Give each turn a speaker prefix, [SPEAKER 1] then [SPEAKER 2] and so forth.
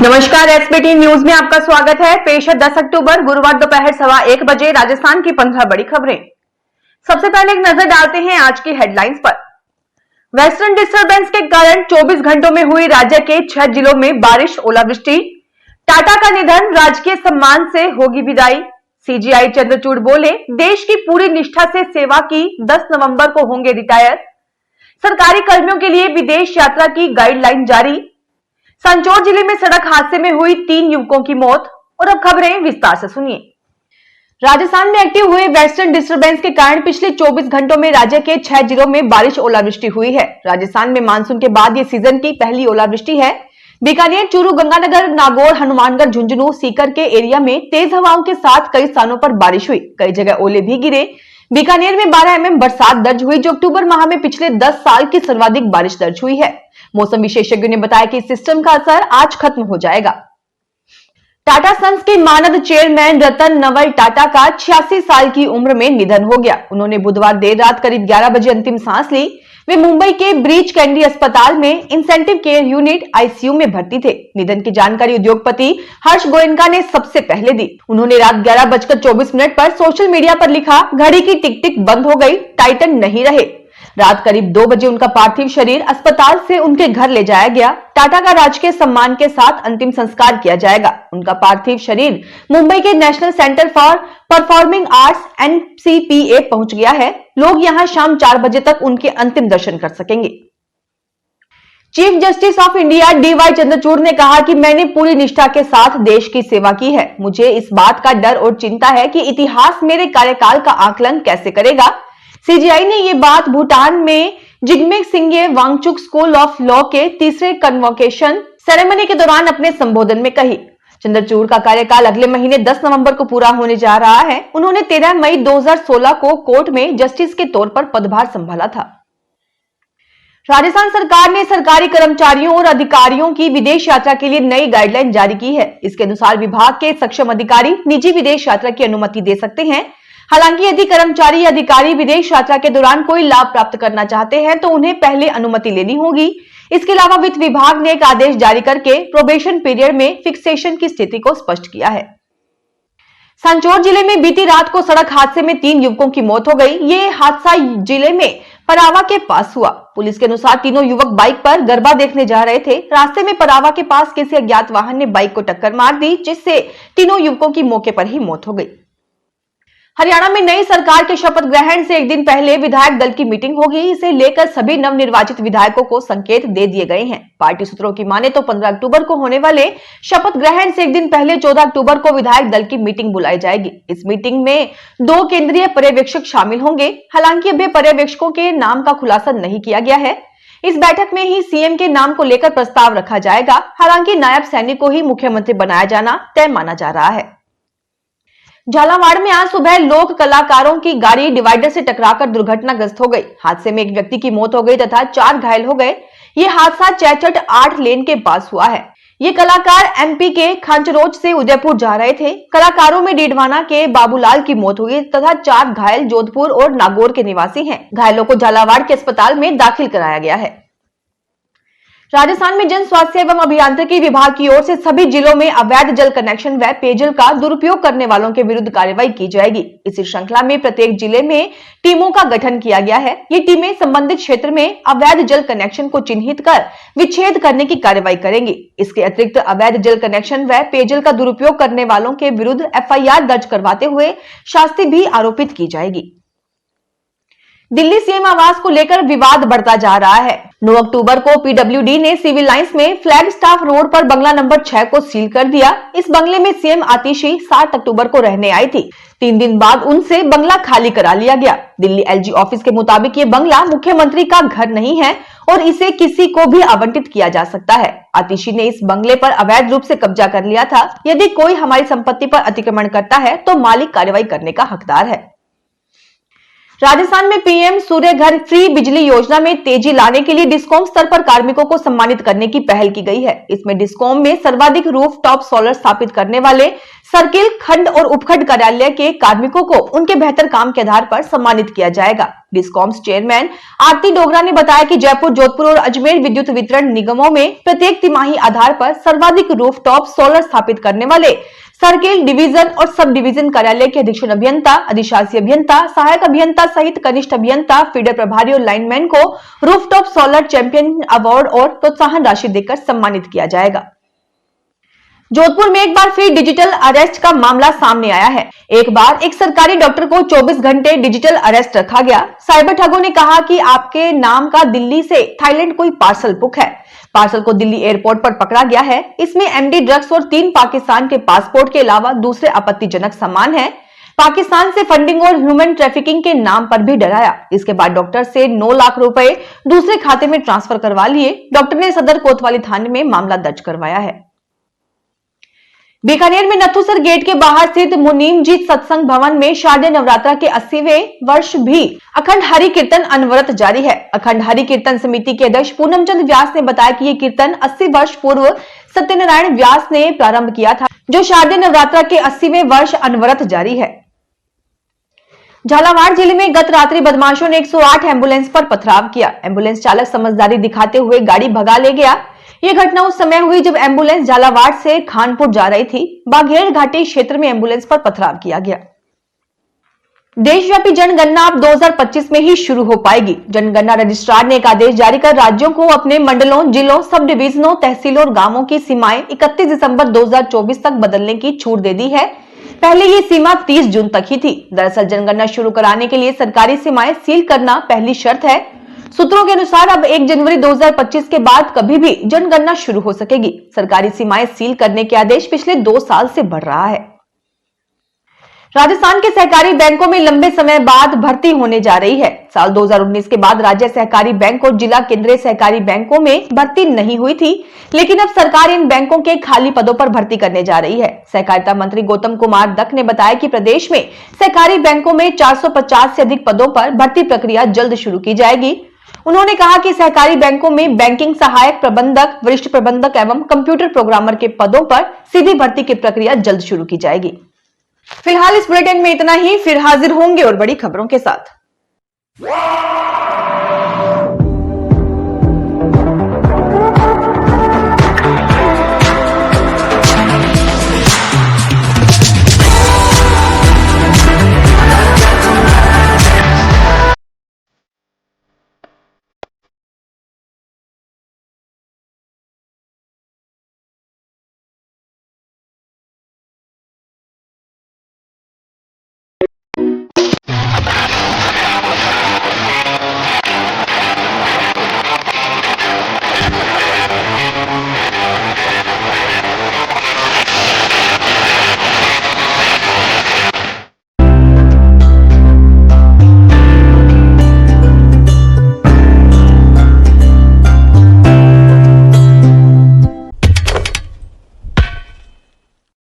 [SPEAKER 1] नमस्कार, SBT news में आपका स्वागत है। पेश है 10 अक्टूबर गुरुवार दोपहर 1:15 बजे राजस्थान की 15 बड़ी खबरें। सबसे पहले एक नजर डालते हैं आज की हेडलाइंस पर। वेस्टर्न डिस्टर्बेंस के कारण 24 घंटों में हुई राज्य के 6 जिलों में बारिश, ओलावृष्टि। टाटा का निधन, राजकीय सम्मान से होगी विदाई। सीजीआई चंद्रचूड़ बोले, देश की पूरी निष्ठा से सेवा की, 10 नवंबर को होंगे रिटायर। सरकारी कर्मियों के लिए विदेश यात्रा की गाइडलाइन जारी। संचौर जिले में सड़क हादसे में हुई 3 युवकों की मौत। और अब खबरें विस्तार से सुनिए। राजस्थान में एक्टिव हुए वेस्टर्न डिस्टर्बेंस के कारण पिछले 24 घंटों में राज्य के 6 जिलों में बारिश, ओलावृष्टि हुई है। राजस्थान में मानसून के बाद ये सीजन की पहली ओलावृष्टि है। बीकानेर, चूरू, गंगानगर, नागौर, हनुमानगढ़, झुंझुनू, सीकर के एरिया में तेज हवाओं के साथ कई स्थानों पर बारिश हुई। कई जगह ओले भी गिरे। बीकानेर में 12 mm बरसात दर्ज हुई, जो अक्टूबर माह में पिछले 10 साल की सर्वाधिक बारिश दर्ज हुई है। मौसम विशेषज्ञों ने बताया कि इस सिस्टम का असर आज खत्म हो जाएगा। टाटा सन्स के मानद चेयरमैन रतन नवल टाटा का 86 साल की उम्र में निधन हो गया। उन्होंने बुधवार देर रात करीब 11 बजे अंतिम सांस ली। वे मुंबई के ब्रीच कैंडी अस्पताल में इंसेंटिव केयर यूनिट आईसीयू में भर्ती थे। निधन की जानकारी उद्योगपति हर्ष गोयनका ने सबसे पहले दी। उन्होंने रात 11:24 पर सोशल मीडिया पर लिखा, घड़ी की टिक टिक बंद हो गई, टाइटन नहीं रहे। रात करीब 2 बजे उनका पार्थिव शरीर अस्पताल से उनके घर ले जाया गया। टाटा का राजकीय सम्मान के साथ अंतिम संस्कार किया जाएगा। उनका पार्थिव शरीर मुंबई के national centre for performing arts NCPA पहुंच गया है। लोग यहां शाम 4 बजे तक उनके अंतिम दर्शन कर सकेंगे। Chief justice of India DY Chandrachud ने कहा कि मैंने पूरी निष्ठा के साथ देश की सेवा की है। मुझे इस बात का डर और चिंता है कि इतिहास मेरे कार्यकाल का आकलन कैसे करेगा। सीजीआई ने ये बात भूटान में Jigme Singye Wangchuck school of law के तीसरे कन्वोकेशन सेरेमनी के दौरान अपने संबोधन में कही। चंद्रचूड़ का कार्यकाल अगले महीने 10 नवंबर को पूरा होने जा रहा है। उन्होंने 13 मई 2016 को कोर्ट में जस्टिस के तौर पर पदभार संभाला था। राजस्थान सरकार ने सरकारी कर्मचारियों और अधिकारियों की विदेश यात्रा के लिए नई गाइडलाइन जारी की है। इसके अनुसार विभाग के सक्षम अधिकारी निजी विदेश यात्रा की अनुमति दे सकते हैं। हालांकि यदि कर्मचारी या अधिकारी विदेश यात्रा के दौरान कोई लाभ प्राप्त करना चाहते हैं तो उन्हें पहले अनुमति लेनी होगी। इसके अलावा वित्त विभाग ने एक आदेश जारी करके प्रोबेशन पीरियड में फिक्सेशन की स्थिति को स्पष्ट किया है। संचौर जिले में बीती रात को सड़क हादसे में 3 युवकों की मौत हो गई। ये हादसा जिले में परावा के पास हुआ। पुलिस के अनुसार तीनों युवक बाइक पर गरबा देखने जा रहे थे। रास्ते में परावा के पास किसी अज्ञात वाहन ने बाइक को टक्कर मार दी, जिससे तीनों युवकों की मौके पर ही मौत हो गई। हरियाणा में नई सरकार के शपथ ग्रहण से एक दिन पहले विधायक दल की मीटिंग होगी। इसे लेकर सभी नवनिर्वाचित विधायकों को संकेत दे दिए गए हैं। पार्टी सूत्रों की माने तो 15 अक्टूबर को होने वाले शपथ ग्रहण से एक दिन पहले 14 अक्टूबर को विधायक दल की मीटिंग बुलाई जाएगी। इस मीटिंग में 2 केंद्रीय पर्यवेक्षक शामिल होंगे। हालांकि अभी पर्यवेक्षकों के नाम का खुलासा नहीं किया गया है। इस बैठक में ही सीएम के नाम को लेकर प्रस्ताव रखा जाएगा। हालांकि नायब सैनिक को ही मुख्यमंत्री बनाया जाना तय माना जा रहा है। झालावाड़ में आज सुबह लोक कलाकारों की गाड़ी डिवाइडर से टकराकर दुर्घटनाग्रस्त हो गई। हादसे में एक व्यक्ति की मौत हो गई तथा 4 घायल हो गए। ये हादसा चैचट 8 लेन के पास हुआ है। ये कलाकार MP के खंचरोच से उदयपुर जा रहे थे। कलाकारों में डीडवाना के बाबूलाल की मौत हुई तथा 4 घायल जोधपुर और नागौर के निवासी हैं। घायलों को झालावाड़ के अस्पताल में दाखिल कराया गया है। राजस्थान में जन स्वास्थ्य एवं अभियांत्रिकी विभाग की ओर से सभी जिलों में अवैध जल कनेक्शन व पेयजल का दुरुपयोग करने वालों के विरुद्ध कार्रवाई की जाएगी। इसी श्रृंखला में प्रत्येक जिले में टीमों का गठन किया गया है। ये टीमें संबंधित क्षेत्र में अवैध जल कनेक्शन को चिन्हित कर विच्छेद करने की कार्रवाई करेंगी। इसके अतिरिक्त अवैध जल कनेक्शन व पेयजल का दुरुपयोग करने वालों के विरुद्ध FIR दर्ज करवाते हुए शास्ति भी आरोपित की जाएगी। दिल्ली सीएम आवास को लेकर विवाद बढ़ता जा रहा है। 9 अक्टूबर को PWD ने सिविल लाइंस में फ्लैग स्टाफ रोड पर बंगला नंबर 6 को सील कर दिया। इस बंगले में सीएम आतिशी 7 अक्टूबर को रहने आई थी। 3 दिन बाद उनसे बंगला खाली करा लिया गया। दिल्ली LG ऑफिस के मुताबिक ये बंगला मुख्यमंत्री का घर नहीं है और इसे किसी को भी आवंटित किया जा सकता है। आतिशी ने इस बंगले पर अवैध रूप से कब्जा कर लिया था। यदि कोई हमारी संपत्ति पर अतिक्रमण करता है तो मालिक कार्रवाई करने का हकदार है। राजस्थान में PM सूर्य घर फ्री बिजली योजना में तेजी लाने के लिए डिस्कॉम स्तर पर कार्मिकों को सम्मानित करने की पहल की गई है। इसमें डिस्कॉम में सर्वाधिक रूफटॉप सोलर स्थापित करने वाले सर्किल, खंड और उपखंड कार्यालय के कार्मिकों को उनके बेहतर काम के आधार पर सम्मानित किया जाएगा। डिस्कॉम्स चेयरमैन आरती डोगरा ने बताया कि जयपुर, जोधपुर और अजमेर विद्युत वितरण निगमों में प्रत्येक तिमाही आधार पर सर्वाधिक रूफटॉप सोलर स्थापित करने वाले सर्किल, डिवीजन और सब डिवीजन कार्यालय के अधीक्षण अभियंता, अधिशासी अभियंता, सहायक अभियंता सहित कनिष्ठ अभियंता, फीडर प्रभारी और लाइनमैन को रूफटॉप सोलर चैंपियन अवार्ड और प्रोत्साहन राशि देकर सम्मानित किया जाएगा। जोधपुर में एक बार फिर डिजिटल अरेस्ट का मामला सामने आया है। एक बार एक सरकारी डॉक्टर को 24 घंटे डिजिटल अरेस्ट रखा गया। साइबर ठगों ने कहा कि आपके नाम का दिल्ली से थाईलैंड कोई पार्सल बुक है। पार्सल को दिल्ली एयरपोर्ट पर पकड़ा गया है। इसमें एमडी ड्रग्स और 3 पाकिस्तान के पासपोर्ट के अलावा दूसरे आपत्तिजनक सामान है। पाकिस्तान से फंडिंग और ह्यूमन ट्रैफिकिंग के नाम पर भी डराया। इसके बाद डॉक्टर से 9 लाख रुपए दूसरे खाते में ट्रांसफर करवा लिए। डॉक्टर ने सदर कोतवाली थाने में मामला दर्ज करवाया है। बीकानेर में नथुसर गेट के बाहर स्थित मुनीमजीत सत्संग भवन में शारदीय नवरात्रा के 80वें वर्ष भी अखंड हरि कीर्तन अनवरत जारी है। अखंड हरि कीर्तन समिति के अध्यक्ष पूनमचंद व्यास ने बताया कि ये कीर्तन 80 वर्ष पूर्व सत्यनारायण व्यास ने प्रारंभ किया था, जो शारदीय नवरात्रा के 80वें वर्ष अनवरत जारी है। झालावाड़ जिले में गत रात्रि बदमाशों ने 108 एम्बुलेंस पर पथराव किया। एम्बुलेंस चालक समझदारी दिखाते हुए गाड़ी भगा ले गया। यह घटना उस समय हुई जब एम्बुलेंस झालावाड़ से खानपुर जा रही थी। बाघेर घाटी क्षेत्र में एम्बुलेंस पर पथराव किया गया। देशव्यापी जनगणना अब 2025 में ही शुरू हो पाएगी। जनगणना रजिस्ट्रार ने एक आदेश जारी कर राज्यों को अपने मंडलों, जिलों, सब डिवीजनों, तहसीलों और गांवों की सीमाएं 31 दिसंबर 2024 तक बदलने की छूट दे दी है। पहले ये सीमा 30 जून तक ही थी। दरअसल जनगणना शुरू कराने के लिए सरकारी सीमाएं सील करना पहली शर्त है। सूत्रों के अनुसार अब 1 जनवरी 2025 के बाद कभी भी जनगणना शुरू हो सकेगी। सरकारी सीमाएं सील करने के आदेश पिछले 2 साल से बढ़ रहा है। राजस्थान के सहकारी बैंकों में लंबे समय बाद भर्ती होने जा रही है। साल 2019 के बाद राज्य सहकारी बैंक और जिला केंद्रीय सहकारी बैंकों में भर्ती नहीं हुई थी, लेकिन अब सरकार इन बैंकों के खाली पदों पर भर्ती करने जा रही है। सहकारिता मंत्री गौतम कुमार दत्त ने बताया कि प्रदेश में सहकारी बैंकों में 450 से अधिक पदों पर भर्ती प्रक्रिया जल्द शुरू की जाएगी। उन्होंने कहा कि सहकारी बैंकों में बैंकिंग सहायक प्रबंधक, वरिष्ठ प्रबंधक एवं कंप्यूटर प्रोग्रामर के पदों पर सीधी भर्ती की प्रक्रिया जल्द शुरू की जाएगी। फिलहाल इस बुलेटिन में इतना ही। फिर हाजिर होंगे और बड़ी खबरों के साथ।